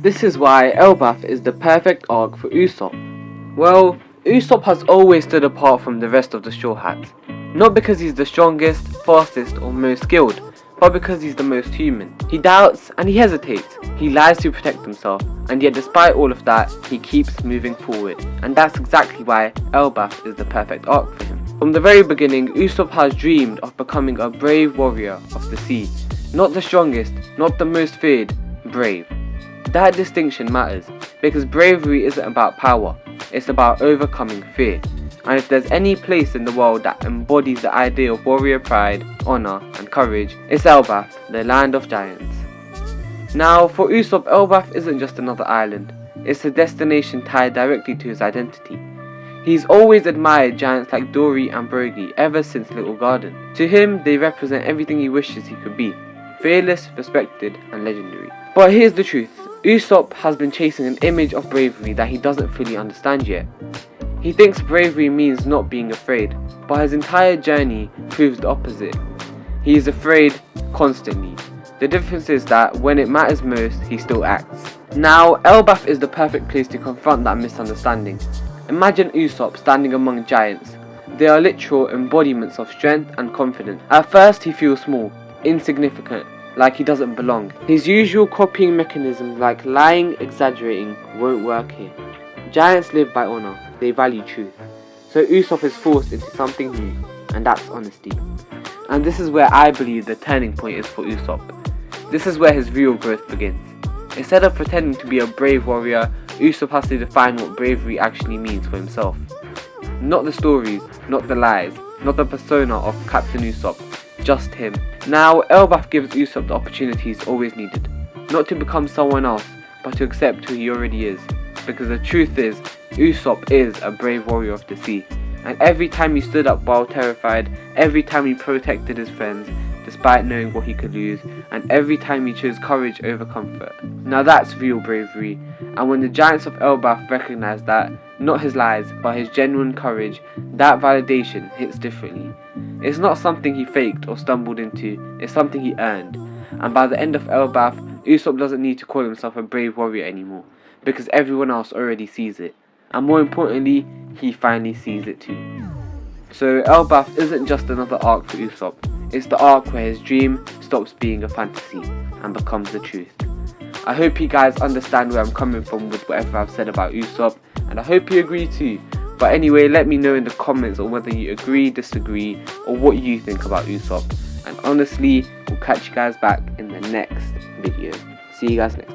This is why Elbaf is the perfect arc for Usopp. Well, Usopp has always stood apart from the rest of the Straw Hats. Not because he's the strongest, fastest or most skilled, but because he's the most human. He doubts and he hesitates, he lies to protect himself, and yet despite all of that, he keeps moving forward. And that's exactly why Elbaf is the perfect arc for him. From the very beginning, Usopp has dreamed of becoming a brave warrior of the sea. Not the strongest, not the most feared, brave. That distinction matters, because bravery isn't about power, it's about overcoming fear. And if there's any place in the world that embodies the idea of warrior pride, honour and courage, it's Elbaf, the land of giants. Now, for Usopp, Elbaf isn't just another island, it's a destination tied directly to his identity. He's always admired giants like Dory and Brogy ever since Little Garden. To him, they represent everything he wishes he could be, fearless, respected and legendary. But here's the truth, Usopp has been chasing an image of bravery that he doesn't fully understand yet. He thinks bravery means not being afraid, but his entire journey proves the opposite. He is afraid constantly. The difference is that when it matters most, he still acts. Now, Elbaf is the perfect place to confront that misunderstanding. Imagine Usopp standing among giants. They are literal embodiments of strength and confidence. At first he feels small, insignificant, like he doesn't belong. His usual copying mechanisms like lying, exaggerating, won't work here. Giants live by honour, they value truth. So Usopp is forced into something new, and that's honesty. And this is where I believe the turning point is for Usopp. This is where his real growth begins. Instead of pretending to be a brave warrior, Usopp has to define what bravery actually means for himself. Not the stories, not the lies, not the persona of Captain Usopp, just him. Now, Elbaf gives Usopp the opportunity he's always needed. Not to become someone else, but to accept who he already is. Because the truth is, Usopp is a brave warrior of the sea. And every time he stood up while terrified, every time he protected his friends, despite knowing what he could lose, and every time he chose courage over comfort. Now that's real bravery, and when the giants of Elbaf recognize that, not his lies, but his genuine courage, that validation hits differently. It's not something he faked or stumbled into, it's something he earned. And by the end of Elbaf, Usopp doesn't need to call himself a brave warrior anymore, because everyone else already sees it. And more importantly, he finally sees it too. So Elbaf isn't just another arc for Usopp, it's the arc where his dream stops being a fantasy and becomes the truth. I hope you guys understand where I'm coming from with whatever I've said about Usopp, and I hope you agree too. But anyway, let me know in the comments on whether you agree, disagree, or what you think about Usopp. And honestly, we'll catch you guys back in the next video. See you guys next time.